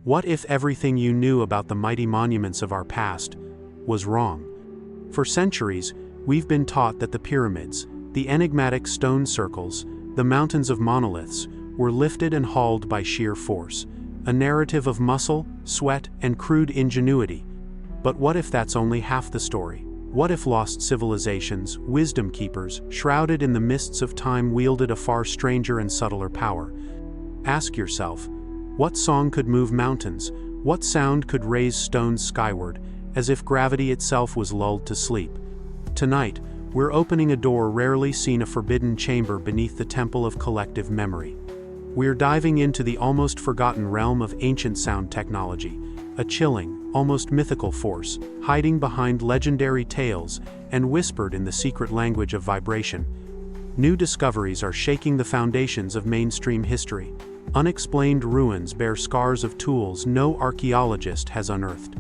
What if everything you knew about the mighty monuments of our past was wrong? For centuries, we've been taught that the pyramids, the enigmatic stone circles, the mountains of monoliths, were lifted and hauled by sheer force, a narrative of muscle, sweat, and crude ingenuity. But what if that's only half the story? What if lost civilizations, wisdom keepers, shrouded in the mists of time wielded a far stranger and subtler power? Ask yourself, what song could move mountains? What sound could raise stones skyward, as if gravity itself was lulled to sleep? Tonight, we're opening a door rarely seen, a forbidden chamber beneath the temple of collective memory. We're diving into the almost forgotten realm of ancient sound technology, a chilling, almost mythical force, hiding behind legendary tales and whispered in the secret language of vibration. New discoveries are shaking the foundations of mainstream history. Unexplained ruins bear scars of tools no archaeologist has unearthed.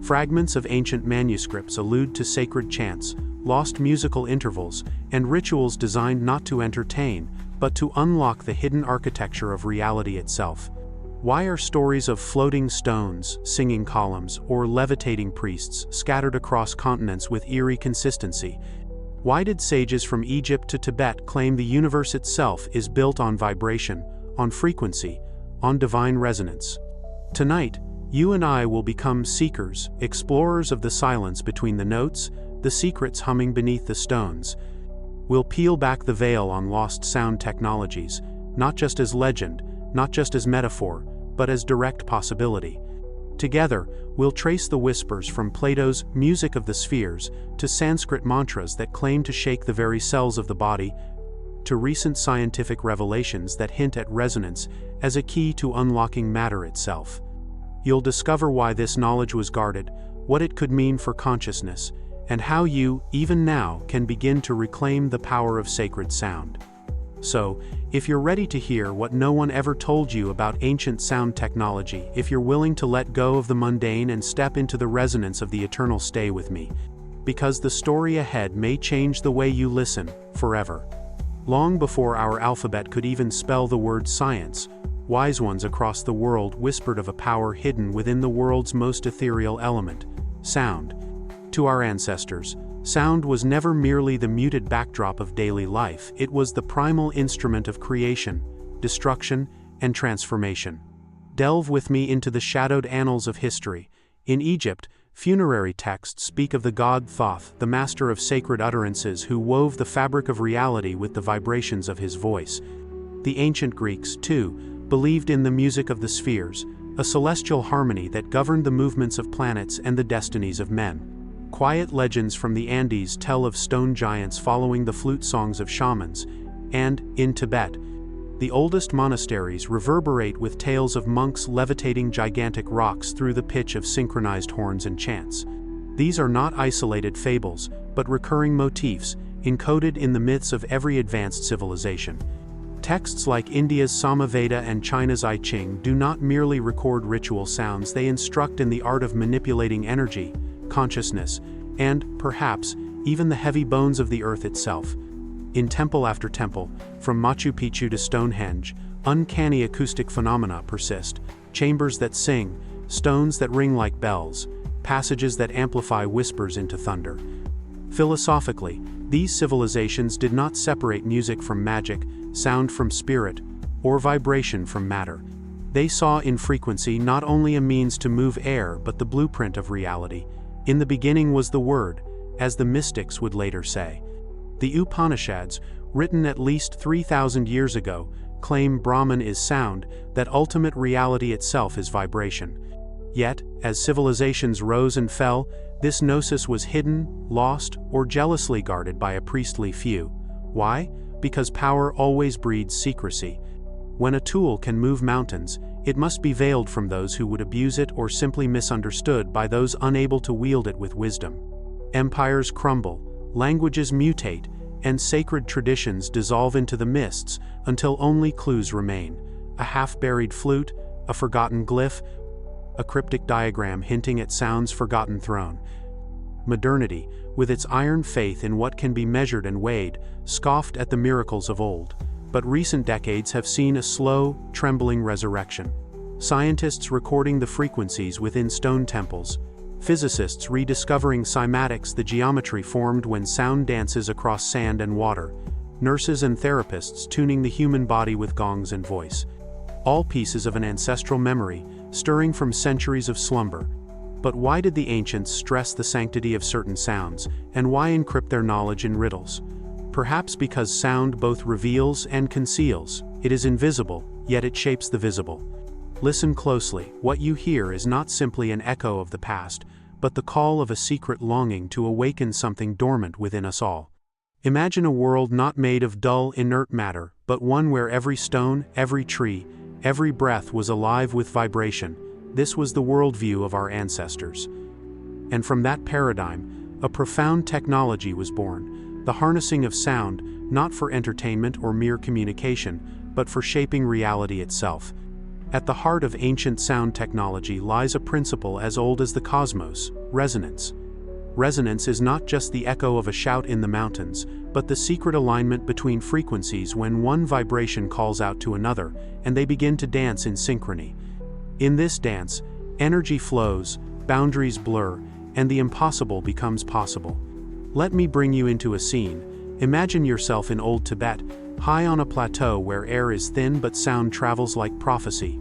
Fragments of ancient manuscripts allude to sacred chants, lost musical intervals, and rituals designed not to entertain, but to unlock the hidden architecture of reality itself. Why are stories of floating stones, singing columns, or levitating priests scattered across continents with eerie consistency? Why did sages from Egypt to Tibet claim the universe itself is built on vibration, on frequency, on divine resonance? Tonight, you and I will become seekers, explorers of the silence between the notes, the secrets humming beneath the stones. We'll peel back the veil on lost sound technologies, not just as legend, not just as metaphor, but as direct possibility. Together, we'll trace the whispers from Plato's Music of the Spheres to Sanskrit mantras that claim to shake the very cells of the body, to recent scientific revelations that hint at resonance as a key to unlocking matter itself. You'll discover why this knowledge was guarded, what it could mean for consciousness, and how you, even now, can begin to reclaim the power of sacred sound. So, if you're ready to hear what no one ever told you about ancient sound technology, if you're willing to let go of the mundane and step into the resonance of the eternal, stay with me. Because the story ahead may change the way you listen, forever. Long before our alphabet could even spell the word science, wise ones across the world whispered of a power hidden within the world's most ethereal element, sound. To our ancestors, sound was never merely the muted backdrop of daily life, it was the primal instrument of creation, destruction, and transformation. Delve with me into the shadowed annals of history. In Egypt, funerary texts speak of the god Thoth, the master of sacred utterances who wove the fabric of reality with the vibrations of his voice. The ancient Greeks, too, believed in the music of the spheres, a celestial harmony that governed the movements of planets and the destinies of men. Quiet legends from the Andes tell of stone giants following the flute songs of shamans, and, in Tibet, the oldest monasteries reverberate with tales of monks levitating gigantic rocks through the pitch of synchronized horns and chants. These are not isolated fables, but recurring motifs, encoded in the myths of every advanced civilization. Texts like India's Samaveda and China's I Ching do not merely record ritual sounds, they instruct in the art of manipulating energy, consciousness, and, perhaps, even the heavy bones of the earth itself. In temple after temple, from Machu Picchu to Stonehenge, uncanny acoustic phenomena persist, chambers that sing, stones that ring like bells, passages that amplify whispers into thunder. Philosophically, these civilizations did not separate music from magic, sound from spirit, or vibration from matter. They saw in frequency not only a means to move air but the blueprint of reality. In the beginning was the Word, as the mystics would later say. The Upanishads, written at least 3,000 years ago, claim Brahman is sound, that ultimate reality itself is vibration. Yet, as civilizations rose and fell, this gnosis was hidden, lost, or jealously guarded by a priestly few. Why? Because power always breeds secrecy. When a tool can move mountains, it must be veiled from those who would abuse it or simply misunderstood by those unable to wield it with wisdom. Empires crumble, languages mutate, and sacred traditions dissolve into the mists until only clues remain. A half-buried flute, a forgotten glyph, a cryptic diagram hinting at sound's forgotten throne. Modernity, with its iron faith in what can be measured and weighed, scoffed at the miracles of old. But recent decades have seen a slow, trembling resurrection. scientists recording the frequencies within stone temples, physicists rediscovering cymatics, the geometry formed when sound dances across sand and water, nurses and therapists tuning the human body with gongs and voice. All pieces of an ancestral memory, stirring from centuries of slumber. But why did the ancients stress the sanctity of certain sounds, and why encrypt their knowledge in riddles? Perhaps because sound both reveals and conceals. It is invisible, yet it shapes the visible. Listen closely. What you hear is not simply an echo of the past, but the call of a secret longing to awaken something dormant within us all. Imagine a world not made of dull, inert matter, but one where every stone, every tree, every breath was alive with vibration. This was the worldview of our ancestors. And from that paradigm, a profound technology was born, the harnessing of sound, not for entertainment or mere communication, but for shaping reality itself. At the heart of ancient sound technology lies a principle as old as the cosmos: resonance. Resonance is not just the echo of a shout in the mountains, but the secret alignment between frequencies when one vibration calls out to another, and they begin to dance in synchrony. In this dance, energy flows, boundaries blur, and the impossible becomes possible. Let me bring you into a scene. Imagine yourself in old Tibet, high on a plateau where air is thin but sound travels like prophecy.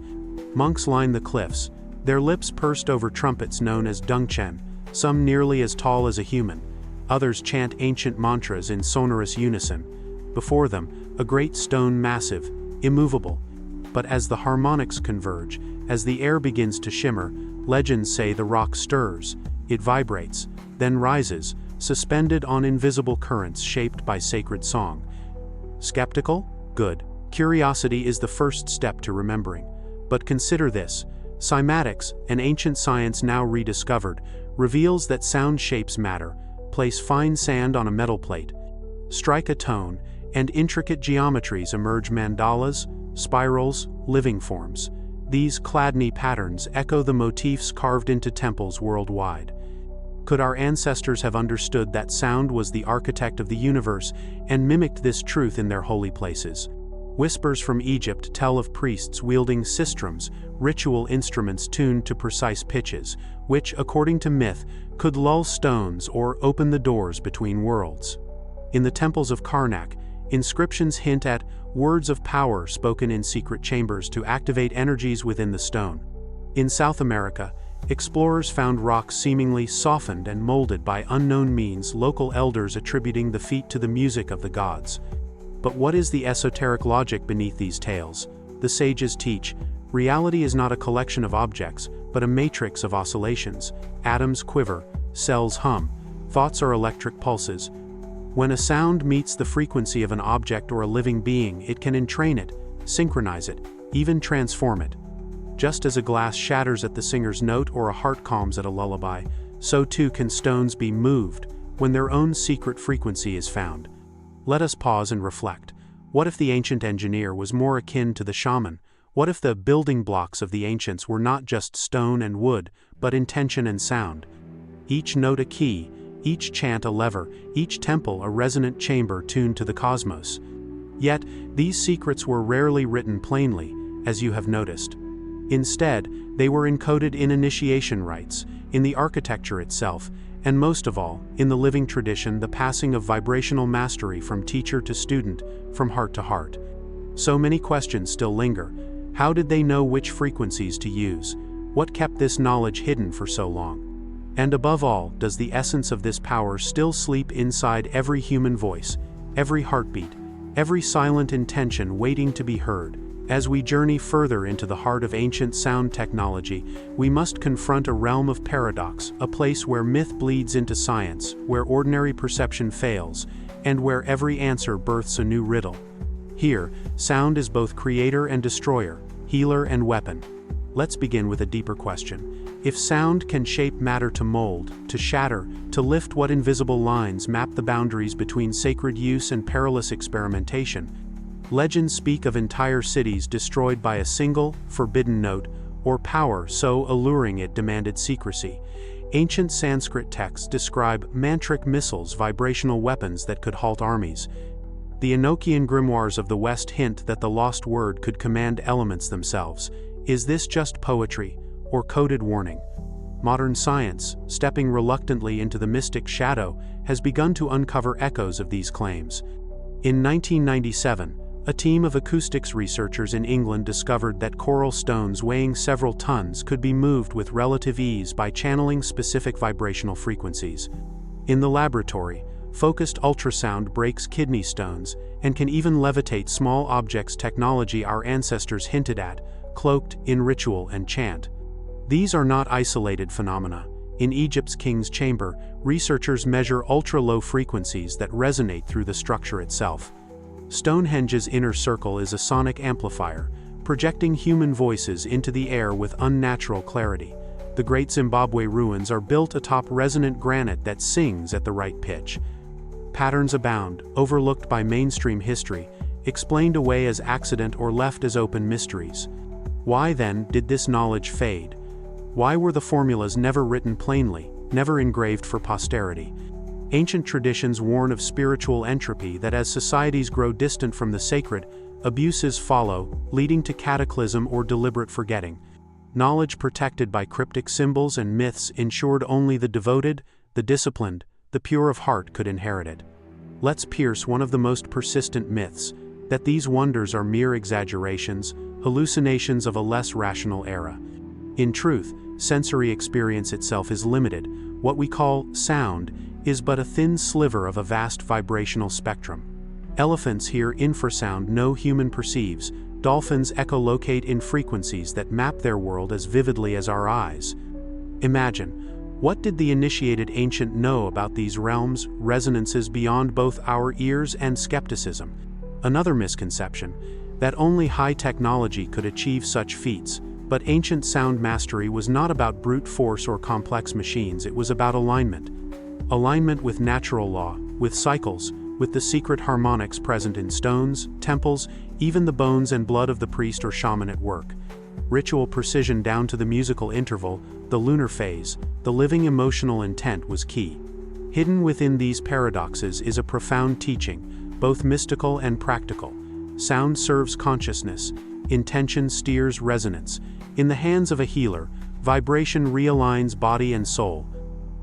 Monks line the cliffs, their lips pursed over trumpets known as dungchen, some nearly as tall as a human. Others chant ancient mantras in sonorous unison. Before them, a great stone massive, immovable. But as the harmonics converge, as the air begins to shimmer, legends say the rock stirs, it vibrates, then rises, suspended on invisible currents shaped by sacred song. Skeptical? Good. Curiosity is the first step to remembering. But consider this: cymatics, an ancient science now rediscovered, reveals that sound shapes matter. Place fine sand on a metal plate, strike a tone, and intricate geometries emerge: mandalas, spirals, living forms. These Chladni patterns echo the motifs carved into temples worldwide. Could our ancestors have understood that sound was the architect of the universe and mimicked this truth in their holy places? Whispers from Egypt tell of priests wielding sistrums, ritual instruments tuned to precise pitches, which, according to myth, could lull stones or open the doors between worlds. In the temples of Karnak, inscriptions hint at words of power spoken in secret chambers to activate energies within the stone. In South America, explorers found rocks seemingly softened and molded by unknown means, local elders attributing the feat to the music of the gods. But what is the esoteric logic beneath these tales? The sages teach, reality is not a collection of objects, but a matrix of oscillations. Atoms quiver, cells hum, thoughts are electric pulses. When a sound meets the frequency of an object or a living being, it can entrain it, synchronize it, even transform it. Just as a glass shatters at the singer's note or a heart calms at a lullaby, so too can stones be moved when their own secret frequency is found. Let us pause and reflect. What if the ancient engineer was more akin to the shaman? What if the building blocks of the ancients were not just stone and wood, but intention and sound? Each note a key, each chant a lever, each temple a resonant chamber tuned to the cosmos. Yet, these secrets were rarely written plainly, as you have noticed. Instead, they were encoded in initiation rites, in the architecture itself, and most of all, in the living tradition, the passing of vibrational mastery from teacher to student, from heart to heart. So many questions still linger. How did they know which frequencies to use? What kept this knowledge hidden for so long? And above all, does the essence of this power still sleep inside every human voice, every heartbeat, every silent intention waiting to be heard? As we journey further into the heart of ancient sound technology, we must confront a realm of paradox, a place where myth bleeds into science, where ordinary perception fails, and where every answer births a new riddle. Here, sound is both creator and destroyer, healer and weapon. Let's begin with a deeper question. If sound can shape matter to mold, to shatter, to lift, what invisible lines map the boundaries between sacred use and perilous experimentation? Legends speak of entire cities destroyed by a single, forbidden note, or power so alluring it demanded secrecy. Ancient Sanskrit texts describe mantric missiles, vibrational weapons that could halt armies. The Enochian grimoires of the West hint that the lost word could command elements themselves. Is this just poetry, or coded warning? Modern science, stepping reluctantly into the mystic shadow, has begun to uncover echoes of these claims. In 1997, a team of acoustics researchers in England discovered that coral stones weighing several tons could be moved with relative ease by channeling specific vibrational frequencies. In the laboratory, focused ultrasound breaks kidney stones and can even levitate small objects, technology our ancestors hinted at, cloaked in ritual and chant. These are not isolated phenomena. In Egypt's king's chamber, researchers measure ultra-low frequencies that resonate through the structure itself. Stonehenge's inner circle is a sonic amplifier, projecting human voices into the air with unnatural clarity. The Great Zimbabwe ruins are built atop resonant granite that sings at the right pitch. Patterns abound, overlooked by mainstream history, explained away as accident or left as open mysteries. Why then did this knowledge fade? Why were the formulas never written plainly, never engraved for posterity? Ancient traditions warn of spiritual entropy, that as societies grow distant from the sacred, abuses follow, leading to cataclysm or deliberate forgetting. Knowledge protected by cryptic symbols and myths ensured only the devoted, the disciplined, the pure of heart could inherit it. Let's pierce one of the most persistent myths, that these wonders are mere exaggerations, hallucinations of a less rational era. In truth, sensory experience itself is limited. What we call sound is but a thin sliver of a vast vibrational spectrum. Elephants hear infrasound no human perceives. Dolphins echolocate in frequencies that map their world as vividly as our eyes. Imagine, what did the initiated ancient know about these realms, resonances beyond both our ears and skepticism? Another misconception, that only high technology could achieve such feats. But ancient sound mastery was not about brute force or complex machines, it was about alignment. Alignment with natural law, with cycles, with the secret harmonics present in stones, temples, even the bones and blood of the priest or shaman at work. Ritual precision down to the musical interval, the lunar phase, the living emotional intent was key. Hidden within these paradoxes is a profound teaching, both mystical and practical. Sound serves consciousness, intention steers resonance. In the hands of a healer, vibration realigns body and soul.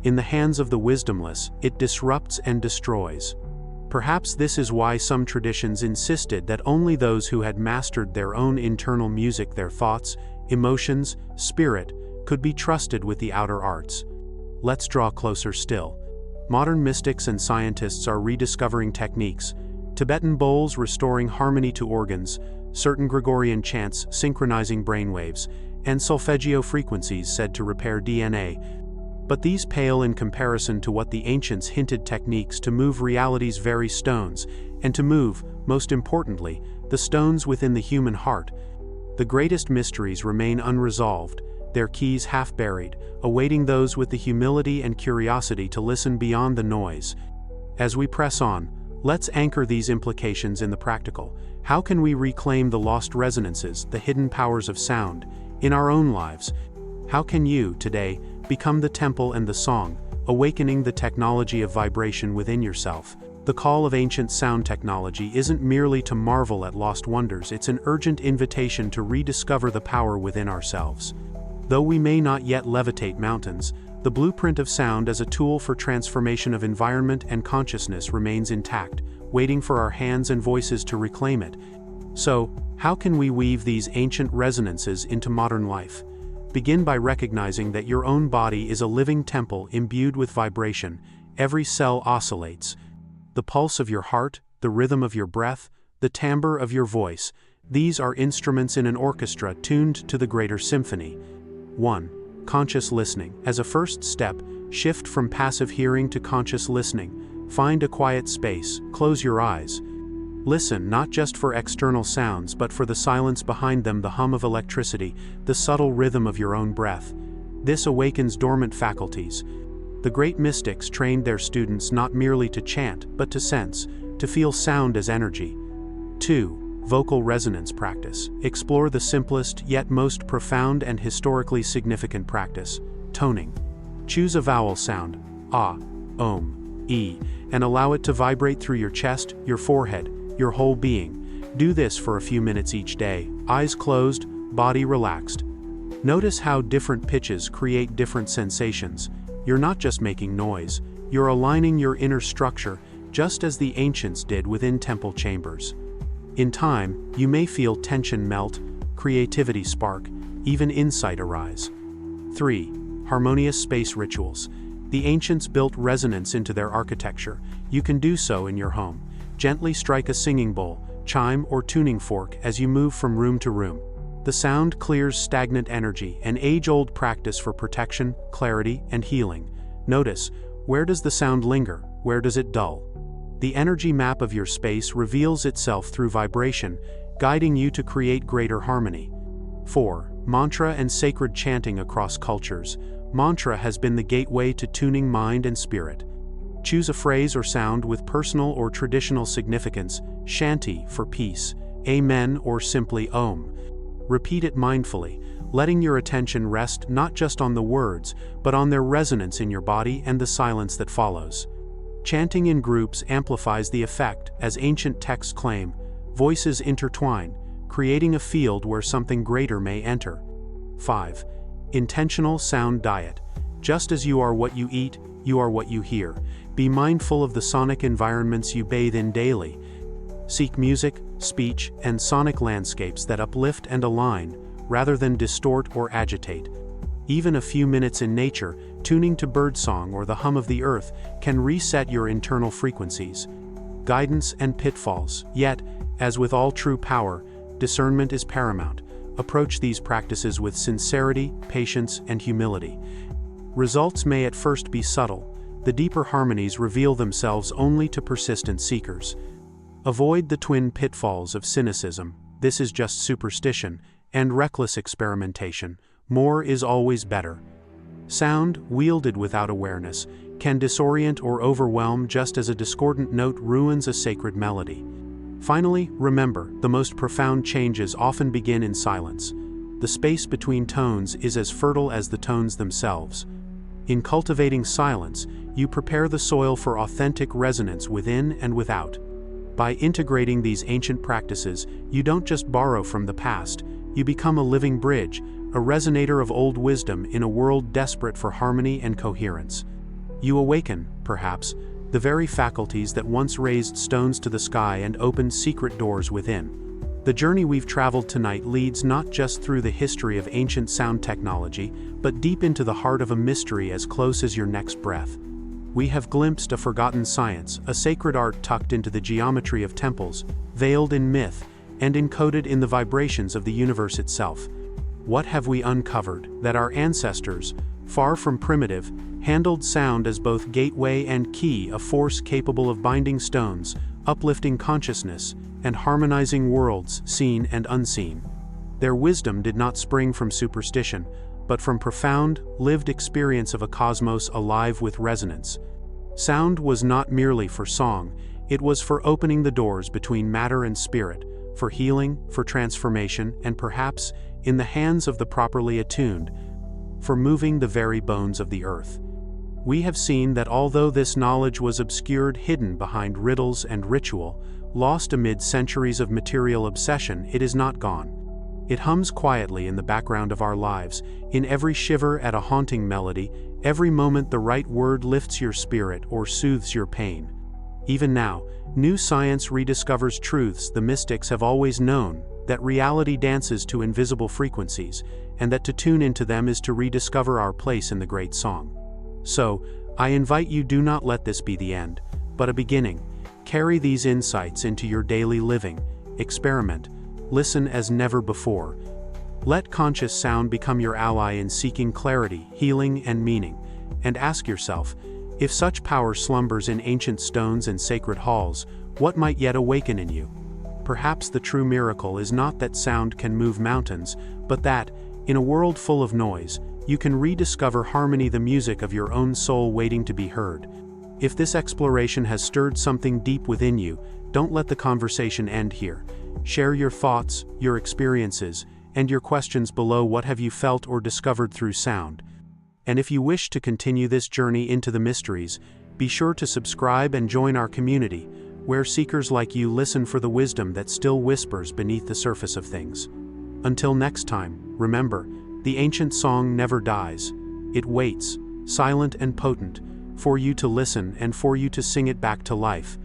In the hands of the wisdomless, it disrupts and destroys. Perhaps this is why some traditions insisted that only those who had mastered their own internal music, their thoughts, emotions, spirit, could be trusted with the outer arts. Let's draw closer still. Modern mystics and scientists are rediscovering techniques. Tibetan bowls restoring harmony to organs, certain Gregorian chants synchronizing brainwaves, and solfeggio frequencies said to repair DNA. But these pale in comparison to what the ancients hinted, techniques to move reality's very stones, and to move, most importantly, the stones within the human heart. The greatest mysteries remain unresolved, their keys half buried, awaiting those with the humility and curiosity to listen beyond the noise. As we press on, let's anchor these implications in the practical. How can we reclaim the lost resonances, the hidden powers of sound, in our own lives? How can you, today, become the temple and the song, awakening the technology of vibration within yourself? The call of ancient sound technology isn't merely to marvel at lost wonders, it's an urgent invitation to rediscover the power within ourselves. Though we may not yet levitate mountains, the blueprint of sound as a tool for transformation of environment and consciousness remains intact, waiting for our hands and voices to reclaim it. So, how can we weave these ancient resonances into modern life? Begin by recognizing that your own body is a living temple imbued with vibration. Every cell oscillates. The pulse of your heart, the rhythm of your breath, the timbre of your voice, these are instruments in an orchestra tuned to the greater symphony. 1. Conscious listening. As a first step, shift from passive hearing to conscious listening. Find a quiet space, close your eyes. Listen not just for external sounds but for the silence behind them, the hum of electricity, the subtle rhythm of your own breath. This awakens dormant faculties. The great mystics trained their students not merely to chant but to sense, to feel sound as energy. 2. Vocal resonance practice. Explore the simplest yet most profound and historically significant practice, toning. Choose a vowel sound, ah, om, e, and allow it to vibrate through your chest, your forehead, your whole being. Do this for a few minutes each day, eyes closed, body relaxed. Notice how different pitches create different sensations. You're not just making noise, you're aligning your inner structure, just as the ancients did within temple chambers. In time, you may feel tension melt, creativity spark, even insight arise. 3. Harmonious space rituals. The ancients built resonance into their architecture. You can do so in your home. Gently strike a singing bowl, chime, or tuning fork as you move from room to room. The sound clears stagnant energy, an age-old practice for protection, clarity, and healing. Notice, where does the sound linger? Where does it dull? The energy map of your space reveals itself through vibration, guiding you to create greater harmony. 4. Mantra and sacred chanting across cultures. Mantra has been the gateway to tuning mind and spirit. Choose a phrase or sound with personal or traditional significance, shanti for peace, amen or simply om. Repeat it mindfully, letting your attention rest not just on the words, but on their resonance in your body and the silence that follows. Chanting in groups amplifies the effect, as ancient texts claim. Voices intertwine, creating a field where something greater may enter. 5. Intentional sound diet. Just as you are what you eat, you are what you hear. Be mindful of the sonic environments you bathe in daily. Seek music, speech, and sonic landscapes that uplift and align, rather than distort or agitate. Even a few minutes in nature, tuning to birdsong or the hum of the earth, can reset your internal frequencies. Guidance and pitfalls. Yet, as with all true power, discernment is paramount. Approach these practices with sincerity, patience, and humility. Results may at first be subtle. The deeper harmonies reveal themselves only to persistent seekers. Avoid the twin pitfalls of cynicism, this is just superstition, and reckless experimentation. More is always better. Sound, wielded without awareness, can disorient or overwhelm just as a discordant note ruins a sacred melody. Finally, remember, the most profound changes often begin in silence. The space between tones is as fertile as the tones themselves. In cultivating silence, you prepare the soil for authentic resonance within and without. By integrating these ancient practices, you don't just borrow from the past, you become a living bridge, a resonator of old wisdom in a world desperate for harmony and coherence. You awaken, perhaps, the very faculties that once raised stones to the sky and opened secret doors within. The journey we've traveled tonight leads not just through the history of ancient sound technology, but deep into the heart of a mystery as close as your next breath. We have glimpsed a forgotten science, a sacred art tucked into the geometry of temples, veiled in myth, and encoded in the vibrations of the universe itself. What have we uncovered? That our ancestors, far from primitive, handled sound as both gateway and key, a force capable of binding stones, uplifting consciousness, and harmonizing worlds, seen and unseen. Their wisdom did not spring from superstition, but from profound, lived experience of a cosmos alive with resonance. Sound was not merely for song, it was for opening the doors between matter and spirit, for healing, for transformation, and perhaps, in the hands of the properly attuned, for moving the very bones of the earth. We have seen that although this knowledge was obscured, hidden behind riddles and ritual, lost amid centuries of material obsession, it is not gone. It hums quietly in the background of our lives, in every shiver at a haunting melody, every moment the right word lifts your spirit or soothes your pain. Even now, new science rediscovers truths the mystics have always known, that reality dances to invisible frequencies, and that to tune into them is to rediscover our place in the great song. So, I invite you, do not let this be the end, but a beginning. Carry these insights into your daily living, experiment, listen as never before. Let conscious sound become your ally in seeking clarity, healing, and meaning, and ask yourself, if such power slumbers in ancient stones and sacred halls, what might yet awaken in you? Perhaps the true miracle is not that sound can move mountains, but that, in a world full of noise, you can rediscover harmony, the music of your own soul waiting to be heard. If this exploration has stirred something deep within you, don't let the conversation end here. Share your thoughts, your experiences, and your questions below. What have you felt or discovered through sound? And if you wish to continue this journey into the mysteries, be sure to subscribe and join our community, where seekers like you listen for the wisdom that still whispers beneath the surface of things. Until next time, remember, the ancient song never dies. It waits, silent and potent, for you to listen and for you to sing it back to life.